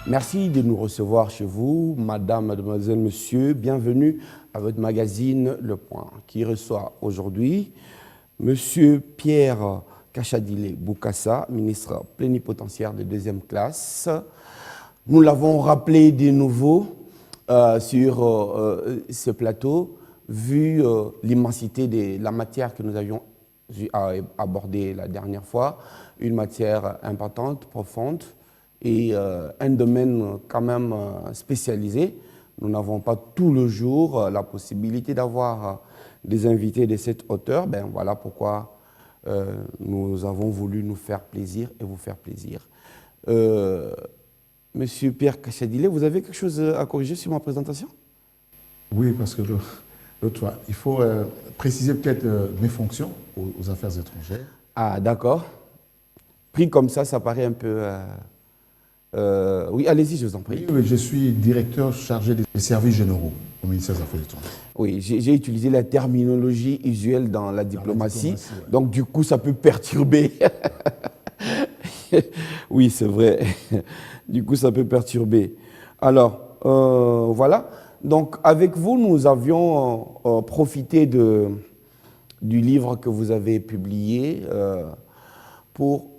Merci de nous recevoir chez vous, madame, mademoiselle, monsieur. Bienvenue à votre magazine Le Point, qui reçoit aujourd'hui monsieur Pierre Kachadile Boukassa, ministre plénipotentiaire de deuxième classe. Nous l'avons rappelé de nouveau sur ce plateau, vu l'immensité de la matière que nous avions abordée la dernière fois, une matière importante, profonde, et un domaine quand même spécialisé. Nous n'avons pas tout le jour la possibilité d'avoir des invités de cette hauteur. Ben, voilà pourquoi nous avons voulu nous faire plaisir et vous faire plaisir. Monsieur Pierre Kachadile, vous avez quelque chose à corriger sur ma présentation? Oui, parce que l'autre fois, il faut préciser peut-être mes fonctions aux affaires étrangères. Ah, d'accord. Pris comme ça paraît un peu... oui, allez-y, je vous en prie. Oui, je suis directeur chargé des services généraux au ministère des Affaires étrangères. Oui, j'ai utilisé la terminologie usuelle dans la diplomatie, ouais. donc du coup, ça peut perturber. Oui, c'est vrai. Du coup, ça peut perturber. Alors, voilà. Donc, avec vous, nous avions profité du livre que vous avez publié pour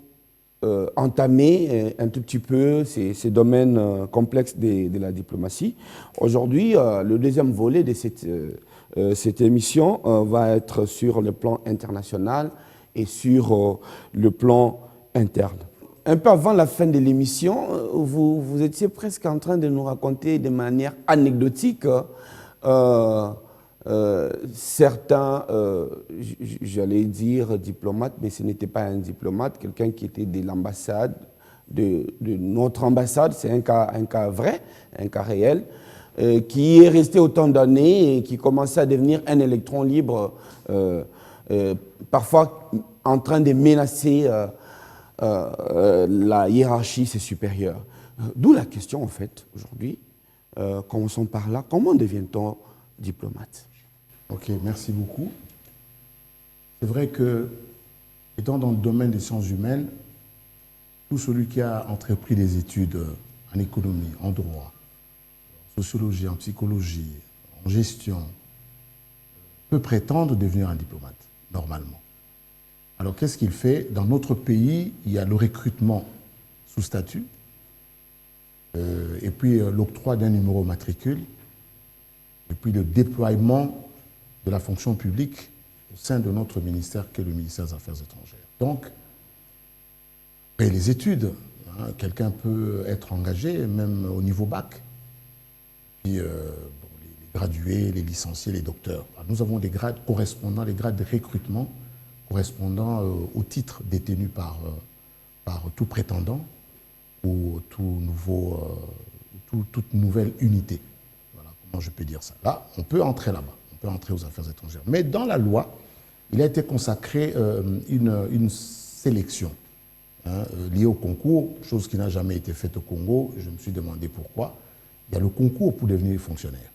entamer un tout petit peu ces domaines complexes de la diplomatie. Aujourd'hui, le deuxième volet de cette émission va être sur le plan international et sur le plan interne. Un peu avant la fin de l'émission, vous étiez presque en train de nous raconter de manière anecdotique certains, j'allais dire diplomates, mais ce n'était pas un diplomate, quelqu'un qui était de l'ambassade, de notre ambassade, c'est un cas vrai, un cas réel, qui est resté autant d'années et qui commençait à devenir un électron libre, parfois en train de menacer la hiérarchie, ses supérieurs. D'où la question, en fait, aujourd'hui, commençons par là, comment devient-on diplomate? Ok, merci beaucoup. C'est vrai que, étant dans le domaine des sciences humaines, tout celui qui a entrepris des études en économie, en droit, en sociologie, en psychologie, en gestion, peut prétendre devenir un diplomate, normalement. Alors, qu'est-ce qu'il fait? Dans notre pays, il y a le recrutement sous statut, et puis l'octroi d'un numéro matricule, et puis le déploiement de la fonction publique au sein de notre ministère, qui est le ministère des Affaires étrangères. Donc, après les études, quelqu'un peut être engagé, même au niveau bac, puis les gradués, les licenciés, les docteurs. Alors, nous avons des grades correspondant, les grades de recrutement correspondant au titre détenu par tout prétendant ou toute nouvelle unité. Voilà comment je peux dire ça. Là, on peut entrer là-bas, on peut entrer aux affaires étrangères. Mais dans la loi, il a été consacré une sélection liée au concours, chose qui n'a jamais été faite au Congo. Je me suis demandé pourquoi. Il y a le concours pour devenir fonctionnaire.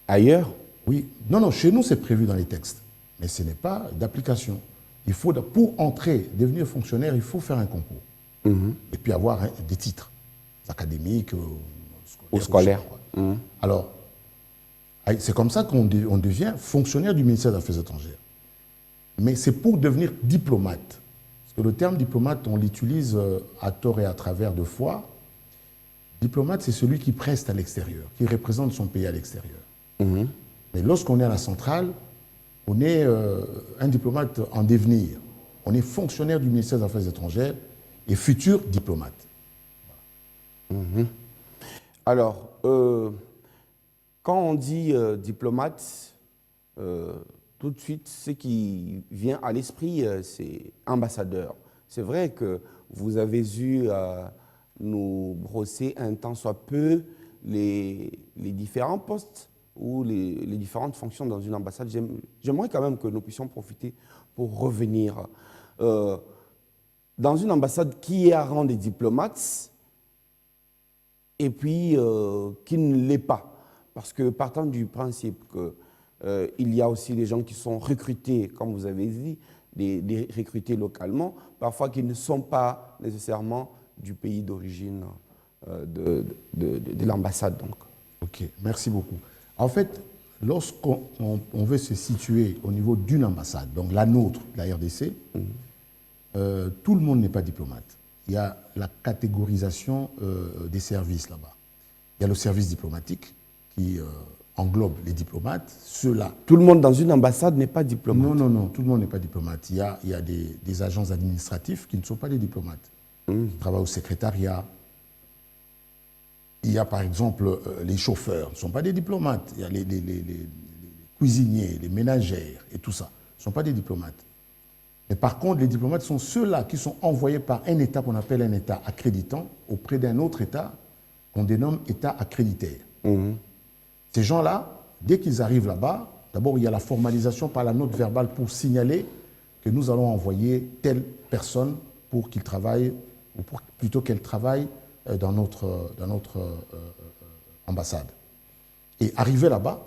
Ailleurs? Oui. Non, chez nous, c'est prévu dans les textes. Mais ce n'est pas d'application. Il faut, pour entrer, devenir fonctionnaire, il faut faire un concours. Et puis avoir des titres académiques, ou scolaires. Alors, c'est comme ça qu'on devient fonctionnaire du ministère des Affaires étrangères. Mais c'est pour devenir diplomate. Parce que le terme diplomate, on l'utilise à tort et à travers deux fois. Diplomate, c'est celui qui preste à l'extérieur, qui représente son pays à l'extérieur. Mais lorsqu'on est à la centrale, on est un diplomate en devenir. On est fonctionnaire du ministère des Affaires étrangères et futur diplomate. Alors, quand on dit diplomate, tout de suite, ce qui vient à l'esprit, c'est ambassadeur. C'est vrai que vous avez eu nous brosser un tant soit peu les différents postes ou les différentes fonctions dans une ambassade. J'aimerais quand même que nous puissions profiter pour revenir. Dans une ambassade, qui est à rang des diplomates et puis qui ne l'est pas. Parce que partant du principe qu'il y a aussi des gens qui sont recrutés, comme vous avez dit, des recrutés localement, parfois qui ne sont pas nécessairement du pays d'origine de l'ambassade. Donc. Ok, merci beaucoup. En fait, lorsqu'on veut se situer au niveau d'une ambassade, donc la nôtre, la RDC, tout le monde n'est pas diplomate. Il y a la catégorisation des services là-bas. Il y a le service diplomatique qui englobe les diplomates, ceux-là. Tout le monde dans une ambassade n'est pas diplomate. Non, non, non, tout le monde n'est pas diplomate. Il y a des agents administratifs qui ne sont pas des diplomates. Ils travaillent au secrétariat. Il y a par exemple les chauffeurs, ne sont pas des diplomates. Il y a les cuisiniers, les ménagères et tout ça. Ne sont pas des diplomates. Mais par contre, les diplomates sont ceux-là qui sont envoyés par un État qu'on appelle un État accréditant auprès d'un autre État qu'on dénomme État accréditaire. Ces gens-là, dès qu'ils arrivent là-bas, d'abord il y a la formalisation par la note verbale pour signaler que nous allons envoyer telle personne pour qu'il travaille, ou plutôt qu'elle travaille dans notre ambassade. Et arrivé là-bas,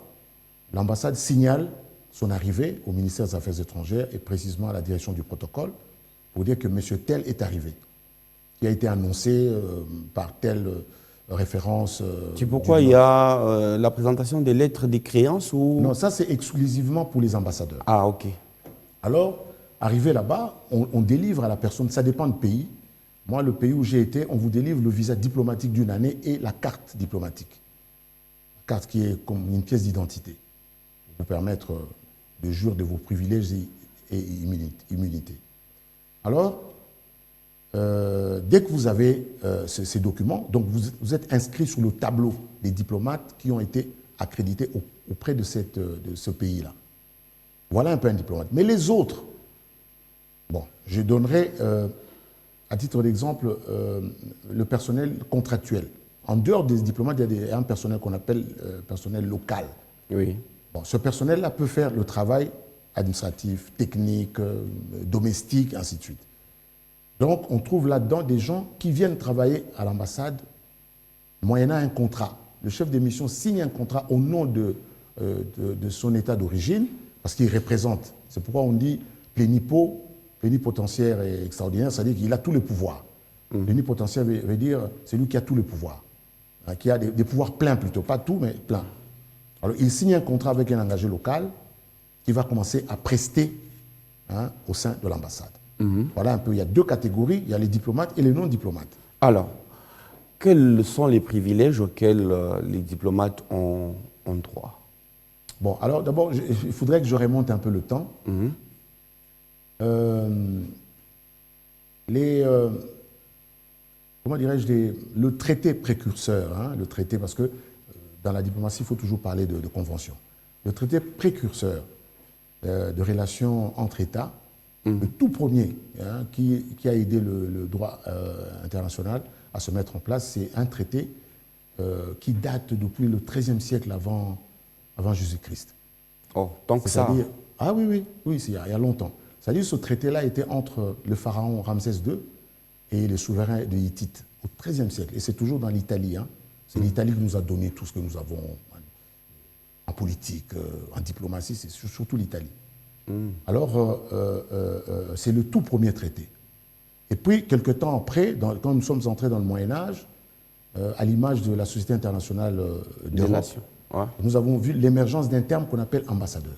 l'ambassade signale son arrivée au ministère des Affaires étrangères et précisément à la direction du protocole pour dire que M. tel est arrivé, qui a été annoncé par telle référence. C'est pourquoi il y a la présentation des lettres de créance ou... Non, ça c'est exclusivement pour les ambassadeurs. Ah, ok. Alors, arrivé là-bas, on délivre à la personne, ça dépend du pays. Moi, le pays où j'ai été, on vous délivre le visa diplomatique d'une année et la carte diplomatique. La carte qui est comme une pièce d'identité pour vous permettre de jouir de vos privilèges et immunités. Alors, dès que vous avez ces documents, donc vous êtes inscrit sur le tableau des diplomates qui ont été accrédités auprès de ce pays-là. Voilà un peu un diplomate. Mais les autres, bon, je donnerai, à titre d'exemple, le personnel contractuel. En dehors des diplomates, il y a un personnel qu'on appelle personnel local. Oui. Bon, ce personnel-là peut faire le travail administratif, technique, domestique, ainsi de suite. Donc, on trouve là-dedans des gens qui viennent travailler à l'ambassade moyennant un contrat. Le chef de mission signe un contrat au nom de son état d'origine, parce qu'il représente. C'est pourquoi on dit plénipotentiaire et extraordinaire, c'est-à-dire qu'il a tous les pouvoirs. Plénipotentiaire veut dire c'est lui qui a tous les pouvoirs, hein, qui a des pouvoirs pleins plutôt, pas tout, mais plein. Alors, il signe un contrat avec un engagé local qui va commencer à prester au sein de l'ambassade. Voilà un peu, il y a deux catégories, il y a les diplomates et les non-diplomates. Alors, quels sont les privilèges auxquels les diplomates ont droit? Bon, alors d'abord, il faudrait que je remonte un peu le temps. Comment dirais-je, le traité précurseur, le traité, parce que dans la diplomatie, il faut toujours parler de convention. Le traité précurseur de relations entre États, le tout premier qui a aidé le droit international à se mettre en place, c'est un traité qui date depuis le XIIIe siècle avant Jésus-Christ. Oh, tant que ça. Ah oui, il y a longtemps. C'est-à-dire que ce traité-là était entre le pharaon Ramsès II et les souverains de Hittite au XIIIe siècle. Et c'est toujours dans l'Italie. C'est l'Italie qui nous a donné tout ce que nous avons en politique, en diplomatie, c'est surtout l'Italie. Alors, c'est le tout premier traité. Et puis, quelque temps après, quand nous sommes entrés dans le Moyen-Âge, à l'image de la Société internationale des nations, nous avons vu l'émergence d'un terme qu'on appelle ambassadeur.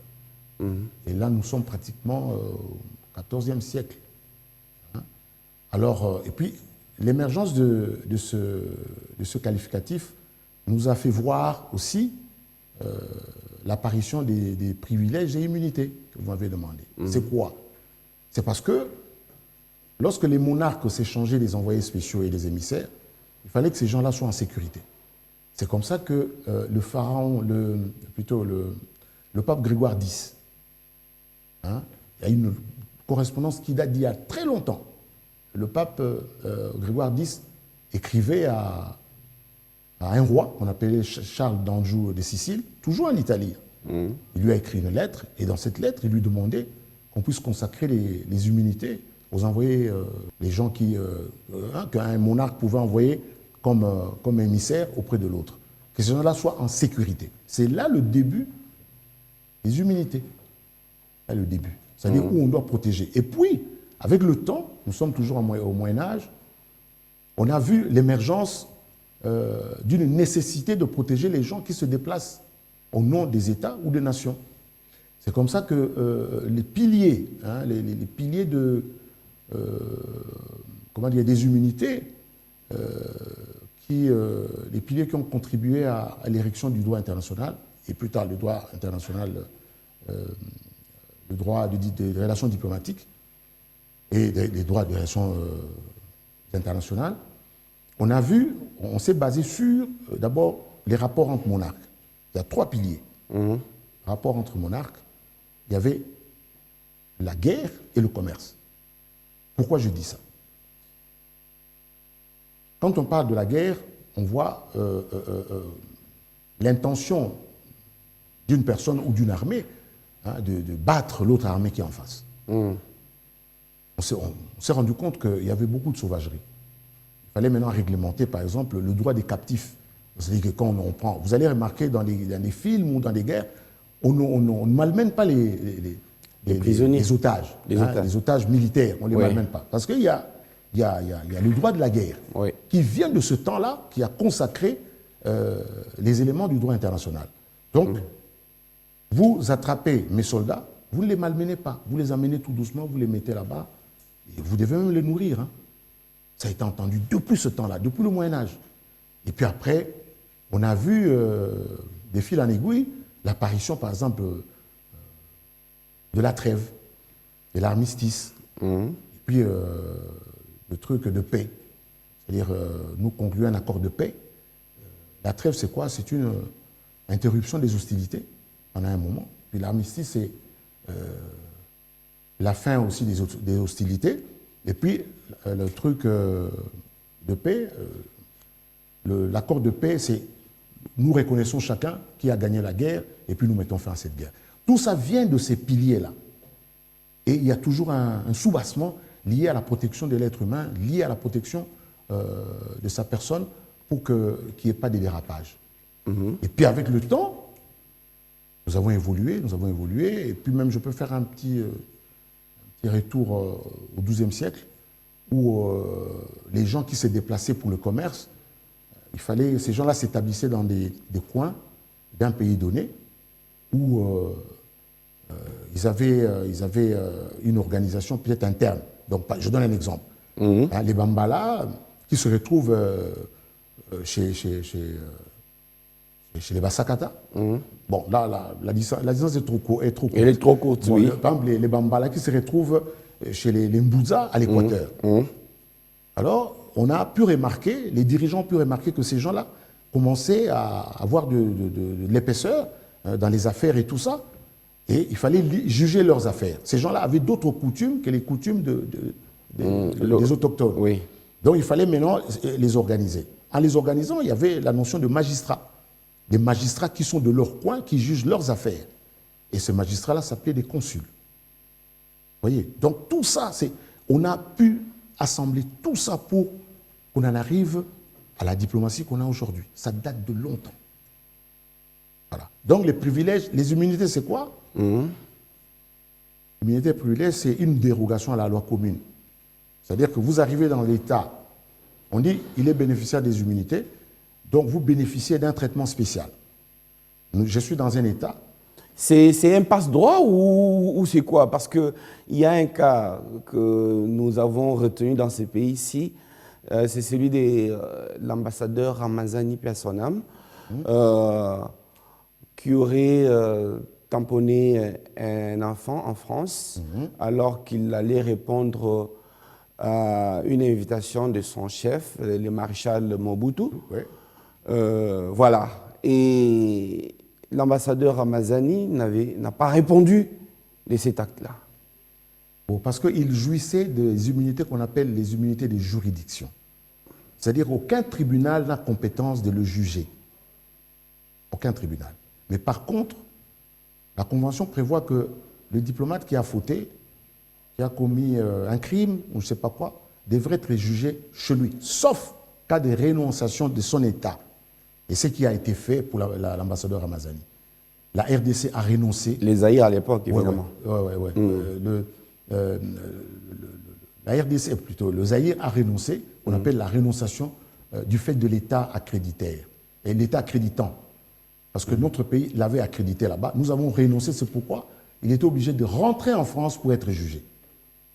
Et là, nous sommes pratiquement au XIVe siècle. Alors, et puis, l'émergence de ce qualificatif nous a fait voir aussi l'apparition des privilèges et immunités que vous m'avez demandé. C'est quoi? C'est parce que lorsque les monarques s'échangeaient des envoyés spéciaux et des émissaires, il fallait que ces gens-là soient en sécurité. C'est comme ça que le pharaon, le pape Grégoire X, il y a une correspondance qui date d'il y a très longtemps. Le pape Grégoire X écrivait à un roi qu'on appelait Charles d'Anjou de Sicile, toujours en Italie. Il lui a écrit une lettre, et dans cette lettre, il lui demandait qu'on puisse consacrer les immunités aux envoyés, les gens qu'un monarque pouvait envoyer comme émissaire auprès de l'autre. Que ces gens-là soient en sécurité. C'est là le début des immunités. Là le début. C'est-à-dire où on doit protéger. Et puis, avec le temps, nous sommes toujours au Moyen-Âge, on a vu l'émergence d'une nécessité de protéger les gens qui se déplacent au nom des États ou des nations. C'est comme ça que les piliers, hein, les piliers de, comment dire, des immunités, les piliers qui ont contribué à l'érection du droit international, et plus tard le droit international, le droit des relations diplomatiques et des droits des relations internationales, on s'est basé sur d'abord les rapports entre monarques. Il y a 3 piliers. Rapports entre monarques, il y avait la guerre et le commerce. Pourquoi je dis ça? Quand on parle de la guerre, on voit l'intention d'une personne ou d'une armée, hein, de battre l'autre armée qui est en face. On s'est rendu compte qu'il y avait beaucoup de sauvagerie. Il fallait maintenant réglementer, par exemple, le droit des captifs. C'est-à-dire que quand on prend... Vous allez remarquer dans les films ou dans les guerres, on ne malmène pas les prisonniers. Les otages. Les otages militaires, on ne les malmène pas. Parce qu'il y a le droit de la guerre qui vient de ce temps-là, qui a consacré les éléments du droit international. Donc, vous attrapez mes soldats, vous ne les malmenez pas. Vous les amenez tout doucement, vous les mettez là-bas, et vous devez même les nourrir. Hein. Ça a été entendu depuis ce temps-là, depuis le Moyen-Âge. Et puis après, on a vu, des fils en aiguille, l'apparition, par exemple, de la trêve, de l'armistice, et puis le truc de paix. C'est-à-dire, nous concluons un accord de paix. La trêve, c'est quoi? C'est une interruption des hostilités pendant un moment. Puis l'armistice, c'est la fin aussi des hostilités. Et puis, le truc de paix, l'accord de paix, c'est nous reconnaissons chacun qui a gagné la guerre et puis nous mettons fin à cette guerre. Tout ça vient de ces piliers-là. Et il y a toujours un soubassement lié à la protection de l'être humain, lié à la protection de sa personne pour qu'il n'y ait pas de dérapage. Et puis avec le temps, nous avons évolué, et puis même je peux faire un petit retour au XIIe siècle, où les gens qui se déplaçaient pour le commerce, ces gens-là s'établissaient dans des coins d'un pays donné, où ils avaient une organisation peut-être interne. Donc, je donne un exemple. Hein, les Bambala, qui se retrouvent chez les Bassakata. Bon, là, la distance est trop courte. Elle est trop courte, bon, oui. Par exemple, les Bambala qui se retrouvent chez les Mbouza à l'Équateur. Alors, on a pu remarquer, les dirigeants ont pu remarquer que ces gens-là commençaient à avoir de l'épaisseur dans les affaires et tout ça. Et il fallait juger leurs affaires. Ces gens-là avaient d'autres coutumes que les coutumes des autochtones. Oui. Donc il fallait maintenant les organiser. En les organisant, il y avait la notion de magistrat. Des magistrats qui sont de leur coin, qui jugent leurs affaires. Et ce magistrat-là s'appelait des consuls. Vous voyez? Donc tout ça, on a pu assembler tout ça pour qu'on en arrive à la diplomatie qu'on a aujourd'hui. Ça date de longtemps. Voilà. Donc les privilèges, les immunités, c'est quoi? L'immunité et privilège, c'est une dérogation à la loi commune. C'est-à-dire que vous arrivez dans l'État, on dit il est bénéficiaire des immunités, donc vous bénéficiez d'un traitement spécial. Je suis dans un État. C'est un passe-droit ou c'est quoi? Parce qu'il y a un cas que nous avons retenu dans ce pays-ci, c'est celui de l'ambassadeur Ramazani Personam, qui aurait tamponné un enfant en France alors qu'il allait répondre à une invitation de son chef, le maréchal Mobutu. Voilà. Et l'ambassadeur Ramazani n'a pas répondu de cet acte-là. Bon, parce qu'il jouissait des immunités qu'on appelle les immunités de juridiction. C'est-à-dire qu'aucun tribunal n'a compétence de le juger. Aucun tribunal. Mais par contre, la Convention prévoit que le diplomate qui a fauté, qui a commis un crime, ou je ne sais pas quoi, devrait être jugé chez lui, sauf cas de rénonciation de son État. Et c'est ce qui a été fait pour l'ambassadeur Ramazani. La RDC a renoncé. Les Zaïre à l'époque, évidemment. La RDC, plutôt, le Zaïre a renoncé, on appelle la rénonciation du fait de l'État accréditaire et l'État accréditant. Parce que notre pays l'avait accrédité là-bas. Nous avons renoncé, c'est pourquoi il était obligé de rentrer en France pour être jugé.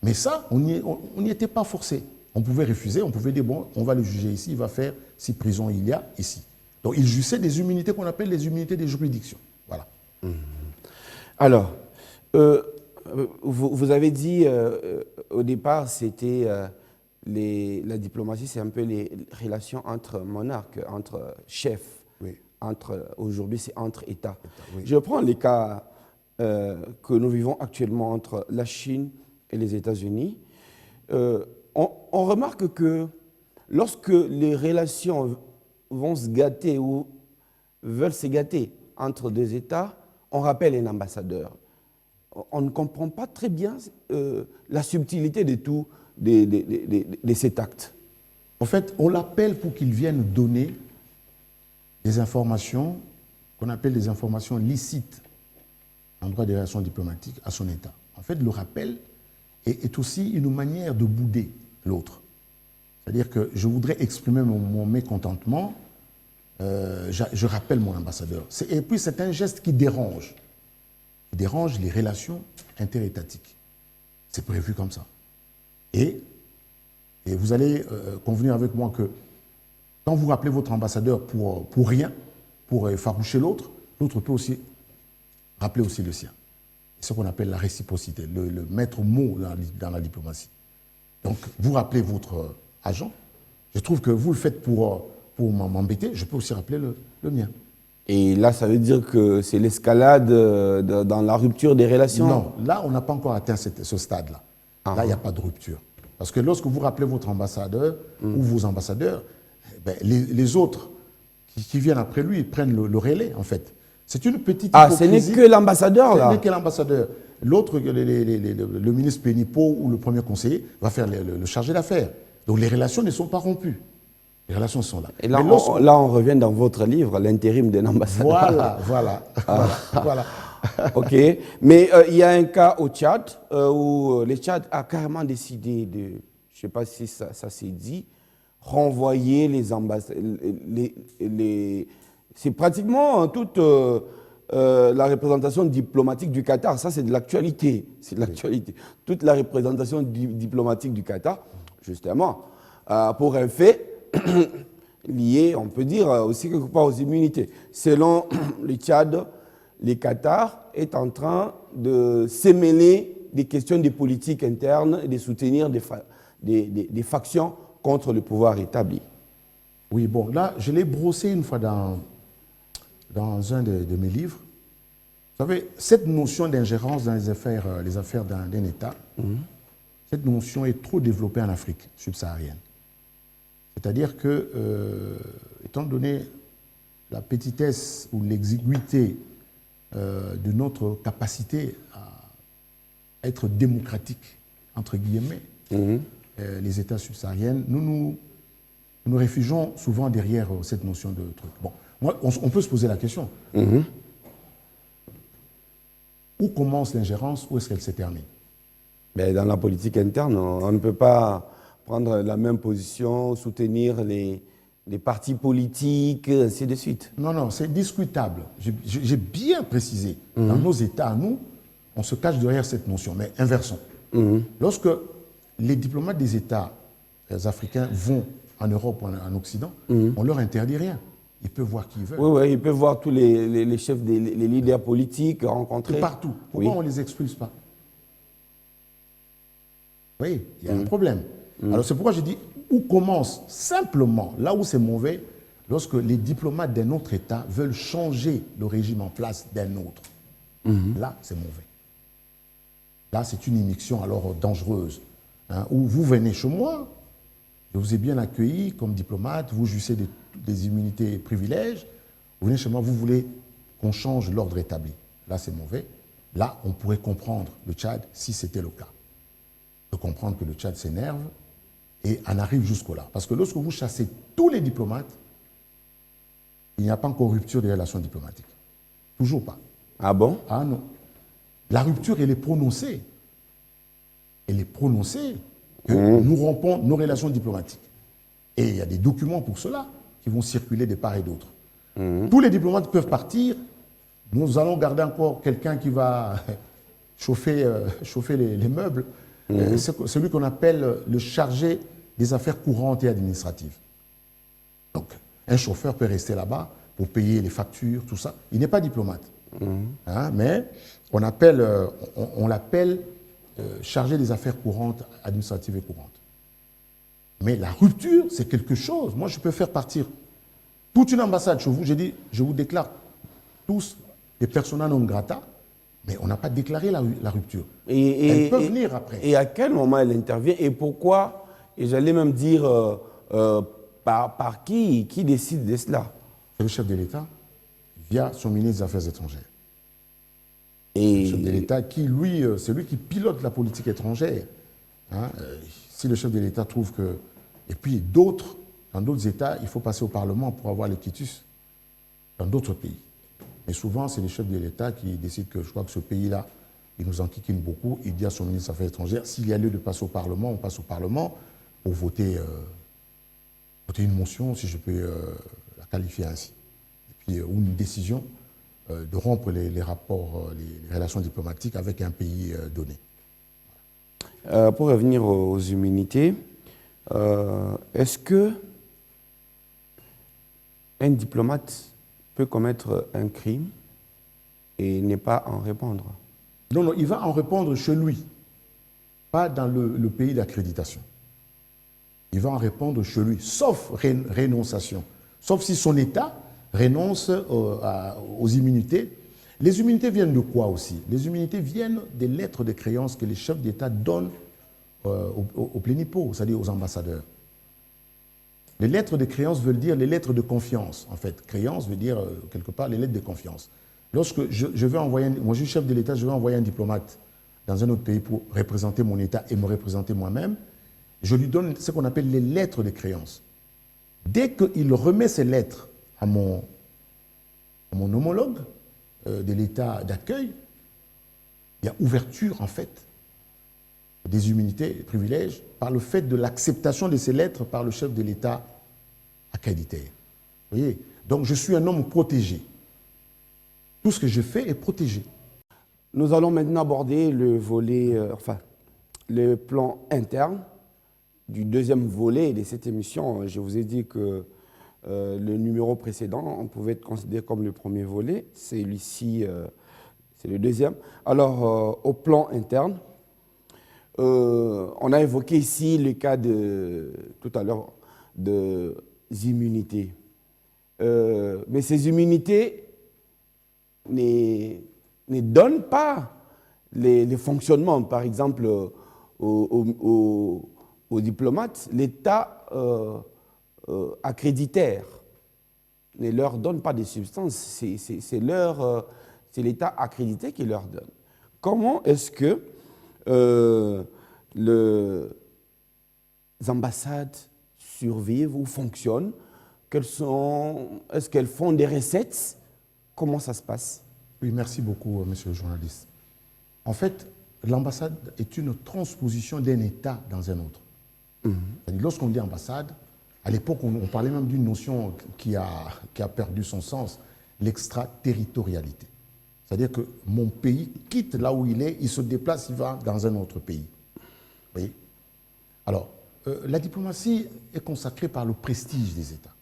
Mais ça, on n'y était pas forcé. On pouvait refuser, on pouvait dire, bon, on va le juger ici, il va faire si prison il y a ici. Donc il jouissait des immunités qu'on appelle les immunités des juridictions. Voilà. Alors, vous avez dit au départ, c'était la diplomatie, c'est un peu les relations entre monarques, entre chefs. Oui. Aujourd'hui, c'est entre États. Oui. Je prends les cas que nous vivons actuellement entre la Chine et les États-Unis. On remarque que lorsque les relations vont se gâter ou veulent se gâter entre deux États, on rappelle un ambassadeur. On ne comprend pas très bien la subtilité de tout, de cet acte. En fait, on l'appelle pour qu'il vienne donner des informations qu'on appelle des informations licites en droit des relations diplomatiques à son État. En fait, le rappel est aussi une manière de bouder l'autre. C'est-à-dire que je voudrais exprimer mon mécontentement, je rappelle mon ambassadeur. Et puis c'est un geste qui dérange les relations interétatiques. C'est prévu comme ça. Et vous allez convenir avec moi que quand vous rappelez votre ambassadeur pour rien, pour effaroucher l'autre, l'autre peut aussi rappeler aussi le sien. C'est ce qu'on appelle la réciprocité, le maître mot dans la diplomatie. Donc, vous rappelez votre agent. Je trouve que vous le faites pour m'embêter, je peux aussi rappeler le mien. Et là, ça veut dire que c'est l'escalade dans la rupture des relations? Non, là, on n'a pas encore atteint ce stade-là. Là, il n'y a pas de rupture. Parce que lorsque vous rappelez votre ambassadeur ou vos ambassadeurs, ben, les autres qui viennent après lui prennent le relais, en fait. C'est une petite hypocrisie. Ce n'est que l'ambassadeur, là? Ce n'est que l'ambassadeur. L'autre, le ministre Pénipeau ou le premier conseiller, va faire le chargé d'affaires. Donc les relations ne sont pas rompues. Les relations sont là. Et là, on revient dans votre livre, l'intérim d'un ambassadeur. Voilà. OK. Mais il y a un cas au Tchad où le Tchad a carrément décidé de, je ne sais pas si ça s'est dit, renvoyer les ambassadeurs. C'est pratiquement toute la représentation diplomatique du Qatar. Ça, c'est de l'actualité. C'est de l'actualité. Toute la représentation diplomatique du Qatar, justement, pour un fait lié, on peut dire, aussi quelque part aux immunités. Selon le Tchad, le Qatar est en train de s'émêler des questions de politique interne et de soutenir des factions contre le pouvoir établi. Oui, bon, là, je l'ai brossé une fois dans un de mes livres. Vous savez, cette notion d'ingérence dans les affaires d'un État, cette notion est trop développée en Afrique subsaharienne. C'est-à-dire que, étant donné la petitesse ou l'exiguïté de notre capacité à être démocratique, entre guillemets, les États subsahariens, nous réfugions souvent derrière cette notion de truc. Bon, on peut se poser la question. Où commence l'ingérence, où est-ce qu'elle se termine? Mais dans la politique interne, on ne peut pas prendre la même position, soutenir les partis politiques, ainsi de suite. Non, c'est discutable. J'ai bien précisé. Dans nos États, nous, on se cache derrière cette notion, mais inversons. Lorsque les diplomates des États africains vont en Europe ou en Occident, on ne leur interdit rien. Ils peuvent voir qui ils veulent. Oui, ils peuvent voir tous les chefs, les leaders politiques rencontrés. Et partout. Pourquoi on ne les expulse pas? Oui, il y a un problème. Alors c'est pourquoi je dis, où commence simplement, là où c'est mauvais, lorsque les diplomates d'un autre État veulent changer le régime en place d'un autre. Là, c'est mauvais. Là, c'est une immixtion alors dangereuse. Où vous venez chez moi, je vous ai bien accueilli comme diplomate, vous jouissez des immunités et privilèges, vous venez chez moi, vous voulez qu'on change l'ordre établi. Là, c'est mauvais. Là, on pourrait comprendre le Tchad si c'était le cas. De comprendre que le Tchad s'énerve et en arrive jusqu'au-là. Parce que lorsque vous chassez tous les diplomates, il n'y a pas encore rupture des relations diplomatiques. Toujours pas. Ah bon? Ah non. La rupture, elle est prononcée. Elle est prononcée que nous rompons nos relations diplomatiques. Et il y a des documents pour cela qui vont circuler de part et d'autre. Tous les diplomates peuvent partir. Nous allons garder encore quelqu'un qui va chauffer les meubles. C'est celui qu'on appelle le chargé des affaires courantes et administratives. Donc, un chauffeur peut rester là-bas pour payer les factures, tout ça. Il n'est pas diplomate. Hein, mais on l'appelle chargé des affaires courantes, administratives et courantes. Mais la rupture, c'est quelque chose. Moi, je peux faire partir toute une ambassade chez vous. J'ai dit, je vous déclare tous des persona non grata, mais on n'a pas déclaré la rupture. Elle peut venir après. Et à quel moment elle intervient et pourquoi? Et j'allais même dire par qui décide de cela? C'est le chef de l'État via son ministre des Affaires étrangères. Et le chef de l'État qui, lui, c'est lui qui pilote la politique étrangère. Hein, si le chef de l'État trouve que... Et puis dans d'autres États, il faut passer au Parlement pour avoir le quitus dans d'autres pays. Mais souvent, c'est le chef de l'État qui décide que je crois que ce pays-là, il nous enquiquine beaucoup. Il dit à son ministre des Affaires étrangères, s'il y a lieu de passer au Parlement, on passe au Parlement pour voter une motion, si je peux la qualifier ainsi. Et puis, ou une décision de rompre les rapports, les relations diplomatiques avec un pays donné. Pour revenir aux immunités, est-ce que un diplomate peut commettre un crime et ne pas en répondre? Non, il va en répondre chez lui, pas dans le pays d'accréditation. Il va en répondre chez lui, sauf rénonciation. Sauf si son État renonce aux immunités. Les immunités viennent de quoi aussi? Les immunités viennent des lettres de créance que les chefs d'État donnent aux plénipôts, c'est-à-dire aux ambassadeurs. Les lettres de créance veulent dire les lettres de confiance, en fait. Créance veut dire, quelque part, les lettres de confiance. Lorsque je vais envoyer, moi je suis chef de l'État, je vais envoyer un diplomate dans un autre pays pour représenter mon État et me représenter moi-même, je lui donne ce qu'on appelle les lettres de créance. Dès qu'il remet ces lettres à mon homologue de l'État d'accueil, il y a ouverture, en fait, des immunités, des privilèges, par le fait de l'acceptation de ces lettres par le chef de l'État accrédité. Vous voyez? Donc, je suis un homme protégé. Tout ce que je fais est protégé. Nous allons maintenant aborder le volet, le plan interne du deuxième volet de cette émission. Je vous ai dit que le numéro précédent, on pouvait être considéré comme le premier volet. Celui-ci, c'est le deuxième. Alors, au plan interne, on a évoqué ici le cas tout à l'heure des immunités. Mais ces immunités ne donnent pas les fonctionnements. Par exemple, aux diplomates, l'État accréditaire ne leur donne pas de substances. C'est l'État accrédité qui leur donne. Comment est-ce que les ambassades survivent ou fonctionnent? Est-ce qu'elles font des recettes? Comment ça se passe? Oui, merci beaucoup, monsieur le journaliste. En fait, l'ambassade est une transposition d'un État dans un autre. C'est-à-dire, lorsqu'on dit ambassade, à l'époque, on parlait même d'une notion qui a perdu son sens, l'extraterritorialité. C'est-à-dire que mon pays quitte là où il est, il se déplace, il va dans un autre pays. Vous voyez? Alors, la diplomatie est consacrée par le prestige des États.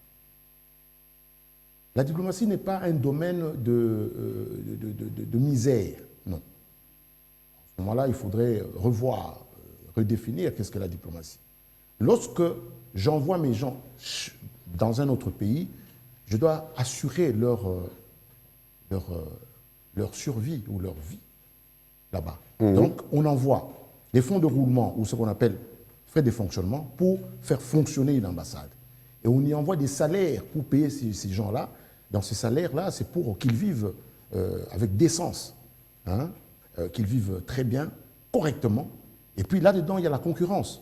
La diplomatie n'est pas un domaine de misère, non. À ce moment-là, il faudrait revoir, redéfinir qu'est-ce que la diplomatie. Lorsque j'envoie mes gens dans un autre pays, je dois assurer leur survie ou leur vie là-bas. Donc, on envoie des fonds de roulement ou ce qu'on appelle frais de fonctionnement pour faire fonctionner une ambassade. Et on y envoie des salaires pour payer ces gens-là. Dans ces salaires-là, c'est pour qu'ils vivent avec décence, hein, qu'ils vivent très bien, correctement. Et puis là-dedans, il y a la concurrence.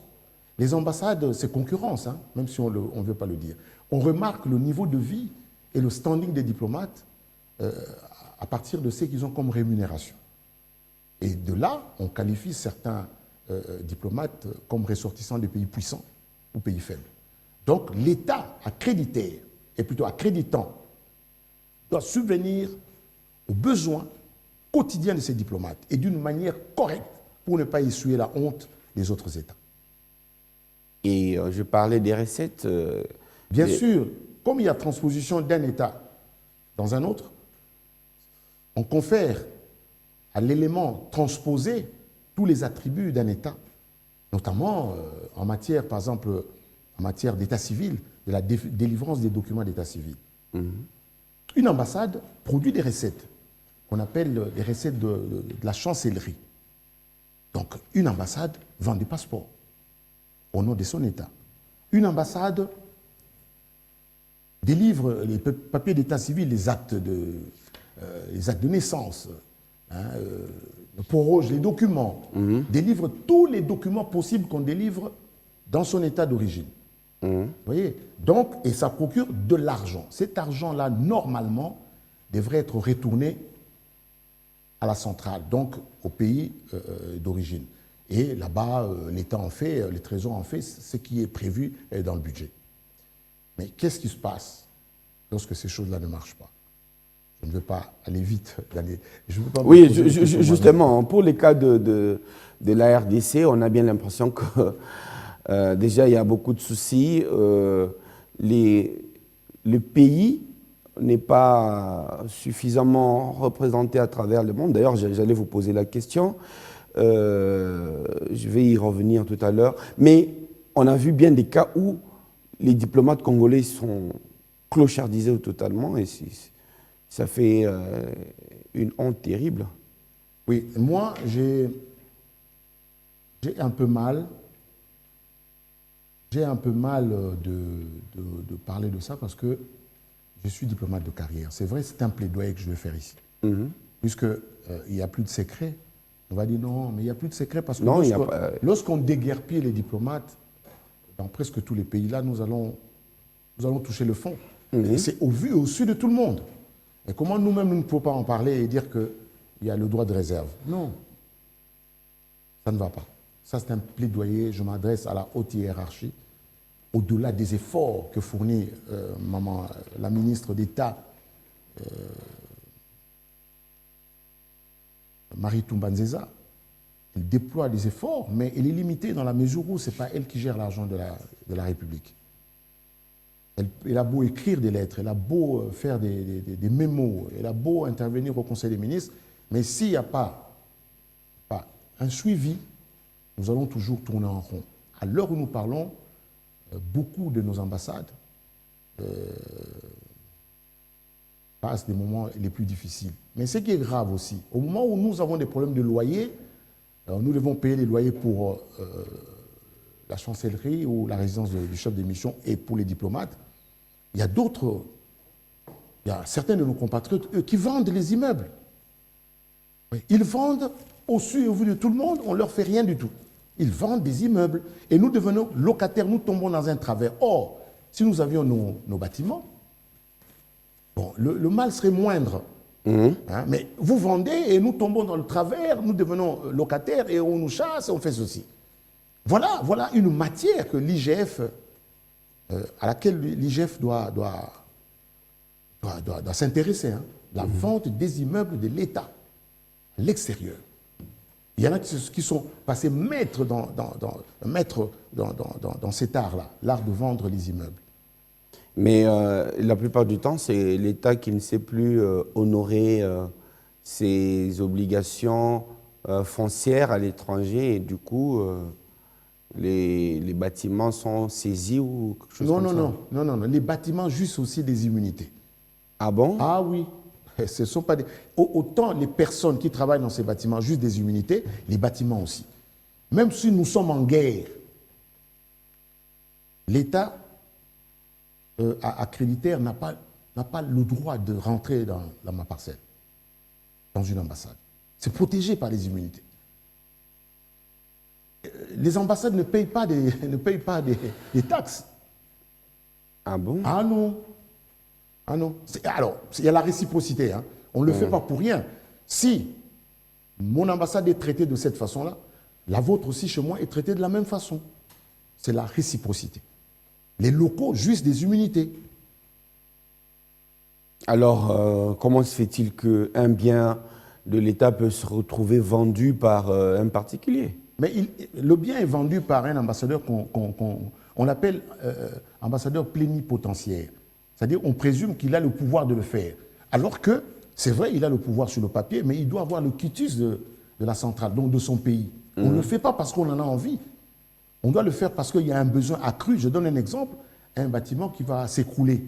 Les ambassades, c'est concurrence, hein, même si on ne veut pas le dire. On remarque le niveau de vie et le standing des diplomates à partir de ce qu'ils ont comme rémunération. Et de là, on qualifie certains diplomates comme ressortissants des pays puissants ou pays faibles. Donc l'État accréditaire, et plutôt accréditant, doit subvenir aux besoins quotidiens de ces diplomates et d'une manière correcte pour ne pas essuyer la honte des autres États. Et je parlais des recettes. Bien sûr, comme il y a transposition d'un État dans un autre, on confère à l'élément transposé tous les attributs d'un État, notamment en matière, par exemple, en matière d'état civil, de la délivrance des documents d'état civil. Une ambassade produit des recettes, qu'on appelle les recettes de la chancellerie. Donc, une ambassade vend des passeports au nom de son État. Une ambassade délivre les papiers d'état civil, les actes de naissance, proroge les documents, délivre tous les documents possibles qu'on délivre dans son État d'origine. Vous voyez? Donc, et ça procure de l'argent. Cet argent-là, normalement, devrait être retourné à la centrale, donc au pays d'origine. Et là-bas, l'État en fait, les trésors en fait ce qui est prévu dans le budget. Mais qu'est-ce qui se passe lorsque ces choses-là ne marchent pas? Je ne veux pas aller vite. Oui, justement, pour les cas de la RDC, on a bien l'impression que déjà, il y a beaucoup de soucis. Le pays n'est pas suffisamment représenté à travers le monde. D'ailleurs, j'allais vous poser la question. Je vais y revenir tout à l'heure. Mais on a vu bien des cas où les diplomates congolais sont clochardisés totalement. Et ça fait une honte terrible. Oui, moi, j'ai un peu mal. J'ai un peu mal de parler de ça parce que je suis diplomate de carrière. C'est vrai, c'est un plaidoyer que je vais faire ici. Puisqu'il n'y a plus de secret. On va dire non, mais il n'y a plus de secret parce que lorsqu'on déguerpille les diplomates, dans presque tous les pays, là, nous allons toucher le fond. C'est au vu et au su de tout le monde. Et comment nous-mêmes, nous ne pouvons pas en parler et dire qu'il y a le droit de réserve? Non, ça ne va pas. Ça, c'est un plaidoyer, je m'adresse à la haute hiérarchie, au-delà des efforts que fournit la ministre d'État, Marie Toumbanzeza. Elle déploie des efforts, mais elle est limitée dans la mesure où ce n'est pas elle qui gère l'argent de la République. Elle a beau écrire des lettres, elle a beau faire des mémos, elle a beau intervenir au Conseil des ministres, mais s'il n'y a pas un suivi, nous allons toujours tourner en rond. À l'heure où nous parlons, beaucoup de nos ambassades passent des moments les plus difficiles. Mais ce qui est grave aussi, au moment où nous avons des problèmes de loyer, nous devons payer les loyers pour la chancellerie ou la résidence du chef de mission et pour les diplomates. Il y a certains de nos compatriotes, eux, qui vendent les immeubles. Ils vendent au su et au vu de tout le monde, on ne leur fait rien du tout. Ils vendent des immeubles et nous devenons locataires, nous tombons dans un travers. Or, si nous avions nos bâtiments, bon, le mal serait moindre. Mais vous vendez et nous tombons dans le travers, nous devenons locataires et on nous chasse et on fait ceci. Voilà une matière que l'IGF, à laquelle l'IGF doit s'intéresser. La vente des immeubles de l'État à l'extérieur. Il y en a qui sont passés maîtres dans cet art-là, l'art de vendre les immeubles. Mais la plupart du temps, c'est l'État qui ne sait plus honorer ses obligations foncières à l'étranger et du coup, les bâtiments sont saisis ou quelque chose comme ça. Non. Les bâtiments jouissent aussi des immunités. Ah bon? Ah oui. Ce sont pas des... Autant les personnes qui travaillent dans ces bâtiments jouissent des immunités, les bâtiments aussi. Même si nous sommes en guerre, l'État accréditaire n'a pas le droit de rentrer dans ma parcelle, dans une ambassade. C'est protégé par les immunités. Les ambassades ne payent pas des taxes. Ah bon? Ah non. Alors, il y a la réciprocité. On ne le fait pas pour rien. Si mon ambassade est traitée de cette façon-là, la vôtre aussi chez moi est traitée de la même façon. C'est la réciprocité. les locaux jouissent des immunités. Alors, comment se fait-il qu'un bien de l'État peut se retrouver vendu par un particulier? Mais le bien est vendu par un ambassadeur on l'appelle ambassadeur plénipotentiaire. C'est-à-dire on présume qu'il a le pouvoir de le faire. Alors que, c'est vrai, il a le pouvoir sur le papier, mais il doit avoir le quitus de la centrale, donc de son pays. On ne le fait pas parce qu'on en a envie. On doit le faire parce qu'il y a un besoin accru. Je donne un exemple, un bâtiment qui va s'écrouler.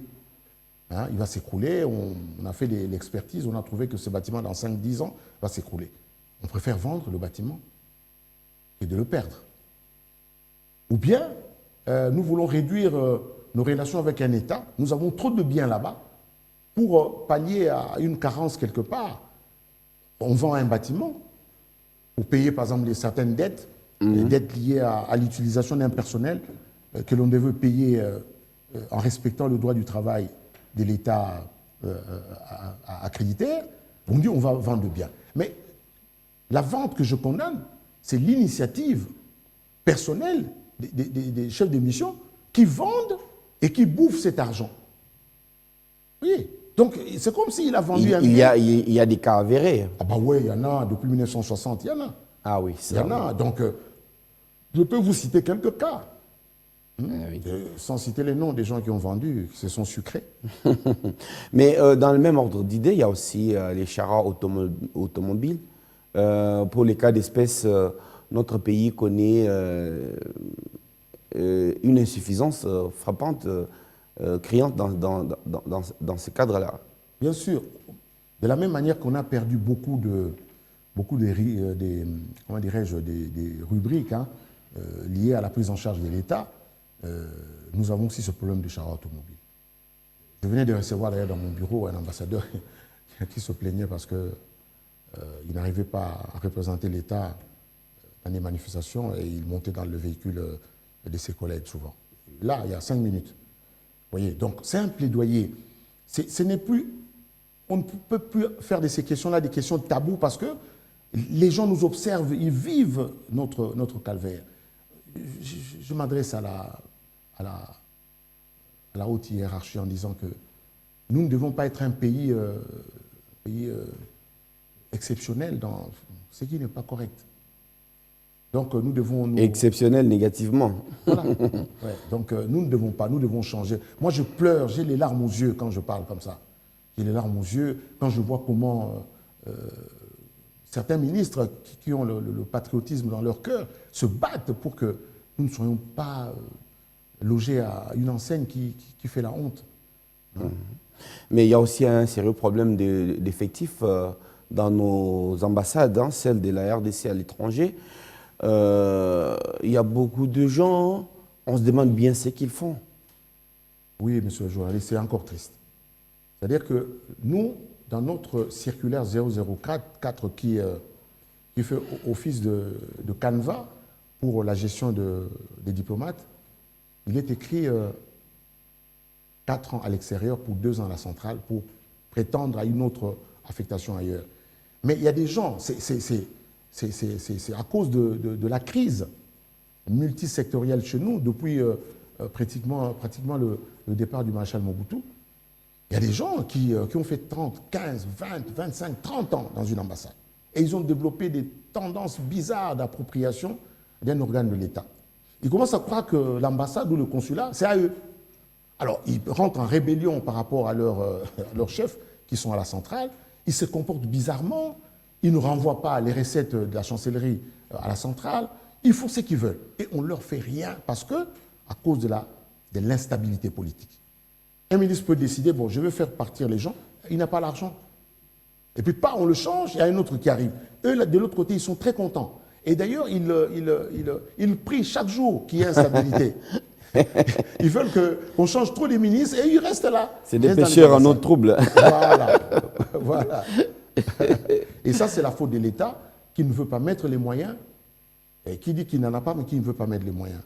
Hein, il va s'écrouler, on a fait l'expertise, on a trouvé que ce bâtiment, dans 5-10 ans, va s'écrouler. On préfère vendre le bâtiment et de le perdre. Ou bien, nous voulons réduire nos relations avec un État. Nous avons trop de biens là-bas. Pour pallier à une carence quelque part, on vend un bâtiment pour payer, par exemple, certaines dettes, les dettes liées à l'utilisation d'un personnel que l'on devait payer en respectant le droit du travail de l'État accrédité. On dit on va vendre le bien. Mais la vente que je condamne, c'est l'initiative personnelle des chefs de mission qui vendent et qui bouffent cet argent. Oui. Donc, c'est comme s'il a vendu un bien. Il y a des cas avérés. Ah bah oui, il y en a. Depuis 1960, il y en a. Ah oui, Il y en a. Donc, je peux vous citer quelques cas. Oui. Sans citer les noms des gens qui ont vendu, qui se sont sucrés. Mais dans le même ordre d'idée, il y a aussi les charras automobiles. Pour les cas d'espèce, notre pays connaît une insuffisance frappante, criante dans ce cadre-là. Bien sûr. De la même manière qu'on a perdu beaucoup des rubriques liées à la prise en charge de l'État, nous avons aussi ce problème de charras automobiles. Je venais de recevoir d'ailleurs dans mon bureau un ambassadeur qui se plaignait parce qu'il n'arrivait pas à représenter l'État dans les manifestations et il montait dans le véhicule de ses collègues souvent. Là, il y a 5 minutes. Vous voyez, donc c'est un plaidoyer. Ce n'est plus, on ne peut plus faire de ces questions-là des questions taboues parce que les gens nous observent, ils vivent notre calvaire. Je m'adresse à la haute hiérarchie en disant que nous ne devons pas être un pays exceptionnel dans ce qui n'est pas correct. Donc nous devons... Exceptionnel négativement. Voilà. Ouais. Donc nous ne devons pas, nous devons changer. Moi je pleure, j'ai les larmes aux yeux quand je parle comme ça. J'ai les larmes aux yeux quand je vois comment certains ministres qui ont le patriotisme dans leur cœur se battent pour que nous ne soyons pas logés à une enseigne qui fait la honte. Hein? Mais il y a aussi un sérieux problème d'effectifs dans nos ambassades, celles de la RDC à l'étranger. Il y a beaucoup de gens, on se demande bien ce qu'ils font. Oui, monsieur le journaliste, c'est encore triste. C'est-à-dire que nous, dans notre circulaire 004 qui fait office de canevas pour la gestion des diplomates, il est écrit 4 ans à l'extérieur pour 2 ans à la centrale pour prétendre à une autre affectation ailleurs. Mais il y a des gens, c'est à cause de la crise multisectorielle chez nous, depuis pratiquement le départ du maréchal Mobutu. Il y a des gens qui ont fait 30, 15, 20, 25, 30 ans dans une ambassade. Et ils ont développé des tendances bizarres d'appropriation d'un organe de l'État. Ils commencent à croire que l'ambassade ou le consulat, c'est à eux. Alors, ils rentrent en rébellion par rapport à leurs chefs qui sont à la centrale. Ils se comportent bizarrement. Ils ne renvoient pas les recettes de la chancellerie à la centrale. Ils font ce qu'ils veulent. Et on ne leur fait rien parce que, à cause de l'instabilité politique. Un ministre peut décider, bon, je veux faire partir les gens, il n'a pas l'argent. Et puis, pas, on le change, il y a un autre qui arrive. Eux, là, de l'autre côté, ils sont très contents. Et d'ailleurs, ils prient chaque jour qu'il y ait instabilité. Ils veulent qu'on change trop les ministres et ils restent là. C'est des pêcheurs en eau de trouble. Voilà. Voilà. Et ça, c'est la faute de l'État qui ne veut pas mettre les moyens, et qui dit qu'il n'en a pas, mais qui ne veut pas mettre les moyens.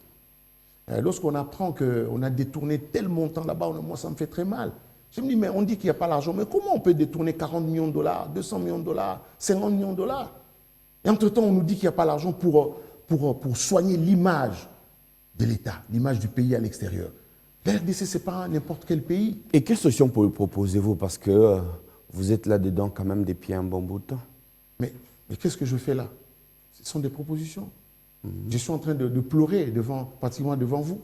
Lorsqu'on apprend qu'on a détourné tel montant là-bas, moi, ça me fait très mal. Je me dis, mais on dit qu'il n'y a pas l'argent, mais comment on peut détourner 40 millions de dollars, 200 millions de dollars, 50 millions de dollars? Et entre-temps, on nous dit qu'il n'y a pas l'argent pour soigner l'image de l'État, l'image du pays à l'extérieur. La RDC, ce n'est pas n'importe quel pays. Et quelle solution proposez-vous? Parce que vous êtes là-dedans quand même depuis un bon bout de temps. Mais qu'est-ce que je fais là? Ce sont des propositions. Je suis en train de pleurer pratiquement devant vous.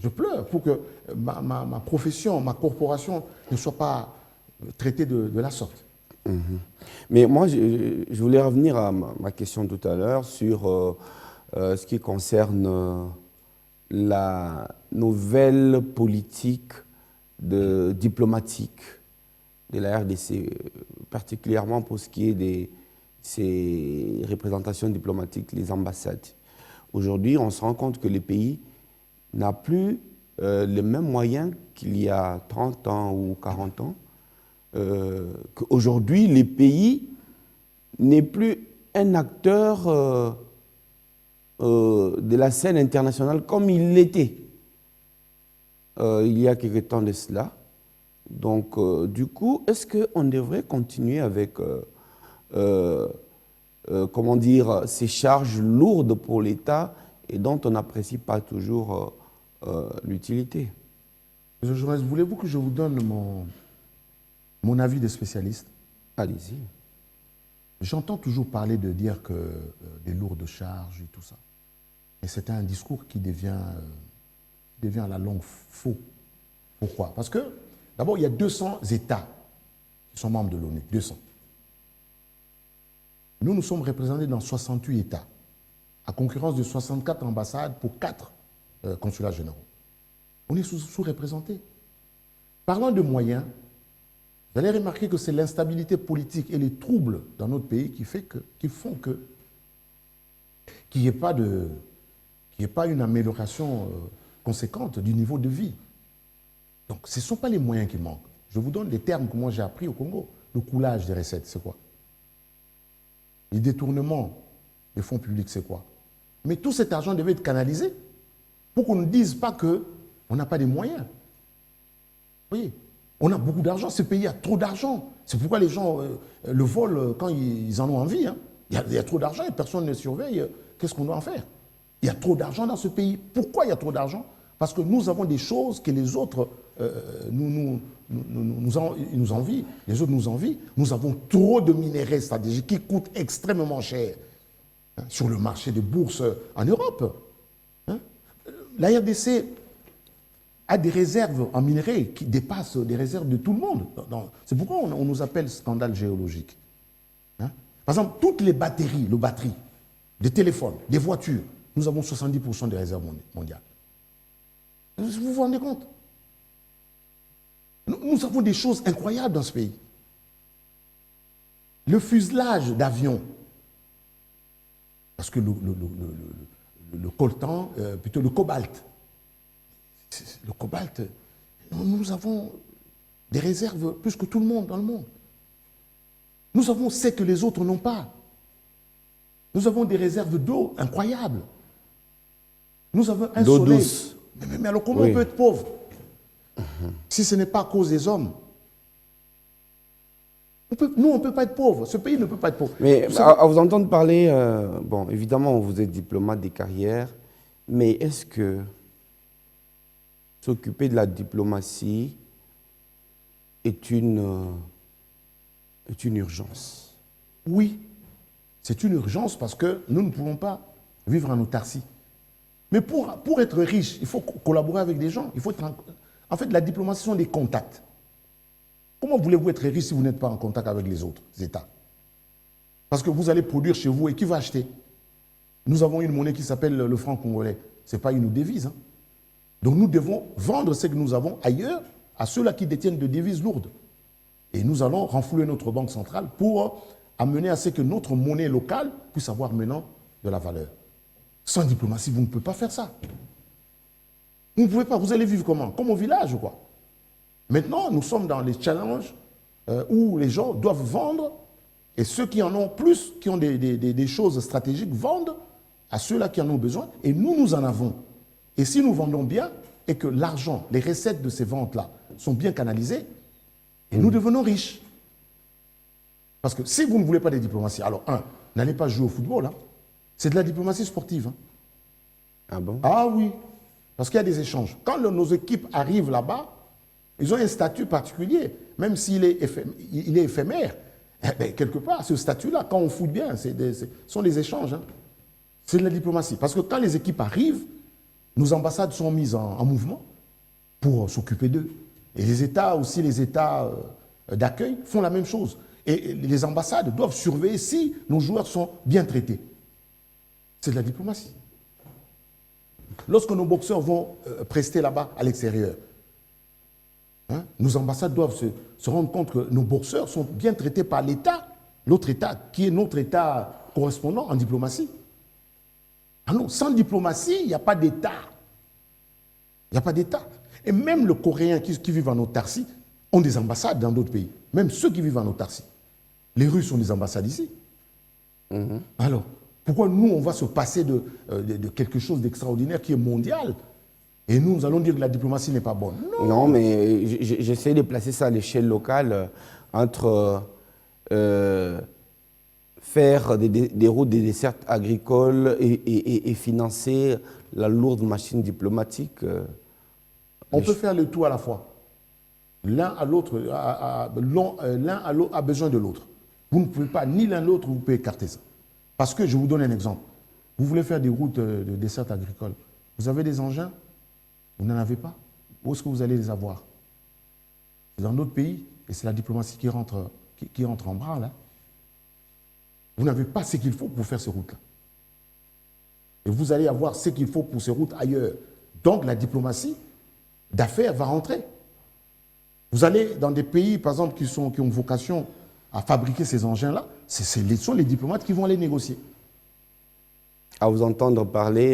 Je pleure pour que ma profession, ma corporation ne soit pas traitée de la sorte. Mais moi, je voulais revenir à ma question tout à l'heure sur ce qui concerne la nouvelle politique diplomatique de la RDC, particulièrement pour ce qui est de ces représentations diplomatiques, les ambassades. Aujourd'hui, on se rend compte que le pays n'a plus les mêmes moyens qu'il y a 30 ans ou 40 ans. Qu'aujourd'hui, le pays n'est plus un acteur de la scène internationale comme il l'était il y a quelque temps de cela. Donc, du coup, est-ce qu'on devrait continuer avec, comment dire, ces charges lourdes pour l'État et dont on n'apprécie pas toujours l'utilité? Monsieur le journaliste, voulez-vous que je vous donne mon avis de spécialiste? Allez-y. J'entends toujours parler de dire que des lourdes charges et tout ça. Et c'est un discours qui devient à la longue faux. Pourquoi? Parce que, d'abord, il y a 200 États qui sont membres de l'ONU. 200. Nous sommes représentés dans 68 États, à concurrence de 64 ambassades pour 4 consulats généraux. On est sous-représentés. Parlant de moyens, vous allez remarquer que c'est l'instabilité politique et les troubles dans notre pays qui font qu'il n'y ait pas une amélioration conséquente du niveau de vie. Donc, ce ne sont pas les moyens qui manquent. Je vous donne des termes que moi j'ai appris au Congo. Le coulage des recettes, c'est quoi? Les détournements des fonds publics, c'est quoi? Mais tout cet argent devait être canalisé pour qu'on ne dise pas qu'on n'a pas les moyens. Vous voyez? On a beaucoup d'argent, ce pays a trop d'argent. C'est pourquoi les gens le volent quand ils en ont envie. Hein. Il y a trop d'argent et personne ne surveille. Qu'est-ce qu'on doit en faire? Il y a trop d'argent dans ce pays. Pourquoi il y a trop d'argent? Parce que nous avons des choses que les autres nous envient. Les autres nous envient. Nous avons trop de minerais stratégiques qui coûtent extrêmement cher sur le marché des bourses en Europe. Hein. La RDC a des réserves en minerais qui dépassent des réserves de tout le monde. C'est pourquoi on nous appelle scandale géologique. Hein? Par exemple, toutes les batteries, des téléphones, des voitures, nous avons 70% des réserves mondiales. Vous vous rendez compte? Nous avons des choses incroyables dans ce pays. Le fuselage d'avions, parce que le coltan, plutôt le cobalt, nous avons des réserves plus que tout le monde dans le monde. Nous avons ce que les autres n'ont pas. Nous avons des réserves d'eau incroyables. Nous avons un soleil. Douce. Mais alors comment on peut être pauvre si ce n'est pas à cause des hommes? Nous, on ne peut pas être pauvre. Ce pays ne peut pas être pauvre. Mais à vous entendre parler, bon, évidemment, vous êtes diplomate des carrières, mais est-ce que s'occuper de la diplomatie est une urgence? Oui, c'est une urgence parce que nous ne pouvons pas vivre en autarcie. Mais pour être riche, il faut collaborer avec des gens. En fait, la diplomatie sont des contacts. Comment voulez-vous être riche si vous n'êtes pas en contact avec les autres États? Parce que vous allez produire chez vous et qui va acheter? Nous avons une monnaie qui s'appelle le franc congolais. Ce n'est pas une devise. Hein? Donc nous devons vendre ce que nous avons ailleurs à ceux-là qui détiennent de devises lourdes. Et nous allons renflouer notre banque centrale pour amener à ce que notre monnaie locale puisse avoir maintenant de la valeur. Sans diplomatie, vous ne pouvez pas faire ça. Vous ne pouvez pas. Vous allez vivre comment? Comme au village ou quoi? Maintenant, nous sommes dans les challenges où les gens doivent vendre et ceux qui en ont plus, qui ont des choses stratégiques, vendent à ceux-là qui en ont besoin et nous en avons. Et si nous vendons bien et que l'argent, les recettes de ces ventes-là sont bien canalisées, et nous devenons riches. Parce que si vous ne voulez pas de diplomatie, alors n'allez pas jouer au football. Hein. C'est de la diplomatie sportive. Hein. Ah bon? Ah oui. Parce qu'il y a des échanges. Quand nos équipes arrivent là-bas, ils ont un statut particulier, même s'il est éphémère. Eh bien, quelque part, ce statut-là, quand on fout bien, ce sont des échanges. Hein. C'est de la diplomatie. Parce que quand les équipes arrivent, nos ambassades sont mises en mouvement pour s'occuper d'eux. Et les États, aussi les États d'accueil, font la même chose. Et les ambassades doivent surveiller si nos joueurs sont bien traités. C'est de la diplomatie. Lorsque nos boxeurs vont prester là-bas à l'extérieur, hein, nos ambassades doivent se rendre compte que nos boxeurs sont bien traités par l'État, l'autre État, qui est notre État correspondant en diplomatie. Ah non, sans diplomatie, il n'y a pas d'État. Il n'y a pas d'État. Et même les Coréens qui vivent en autarcie ont des ambassades dans d'autres pays. Même ceux qui vivent en autarcie. Les Russes ont des ambassades ici. Alors, pourquoi nous, on va se passer de quelque chose d'extraordinaire qui est mondial et nous allons dire que la diplomatie n'est pas bonne? Non, mais j'essaie de placer ça à l'échelle locale entre faire des routes, des dessertes agricoles et financer la lourde machine diplomatique. On peut faire le tout à la fois. L'un à l'autre, l'un a besoin de l'autre. Vous ne pouvez pas, ni l'un l'autre, vous pouvez écarter ça. Parce que, je vous donne un exemple. Vous voulez faire des routes de dessert agricole. Vous avez des engins? Vous n'en avez pas? Où est-ce que vous allez les avoir? C'est dans d'autres pays, et c'est la diplomatie qui rentre en branle. Hein. Vous n'avez pas ce qu'il faut pour faire ces routes-là. Et vous allez avoir ce qu'il faut pour ces routes ailleurs. Donc, la diplomatie d'affaires va rentrer. Vous allez dans des pays, par exemple, qui ont vocation à fabriquer ces engins-là, ce sont les diplomates qui vont aller négocier. À vous entendre parler,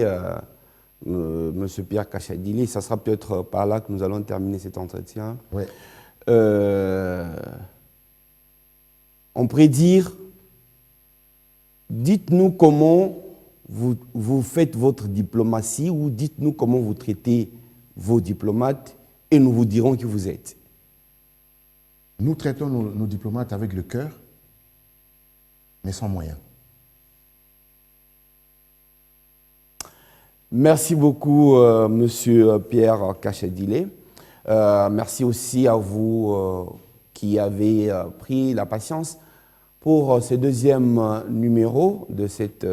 M. Pierre Kachadili, ça sera peut-être par là que nous allons terminer cet entretien. Ouais. On pourrait dire, dites-nous comment vous faites votre diplomatie ou dites-nous comment vous traitez vos diplomates et nous vous dirons qui vous êtes. Nous traitons nos diplomates avec le cœur, mais sans moyens. Merci beaucoup, Monsieur Pierre Kachadili. Merci aussi à vous qui avez pris la patience pour ce deuxième numéro de cette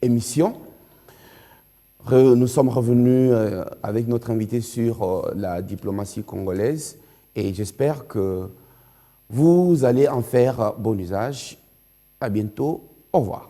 émission. Nous sommes revenus avec notre invité sur la diplomatie congolaise et j'espère que vous allez en faire bon usage. À bientôt. Au revoir.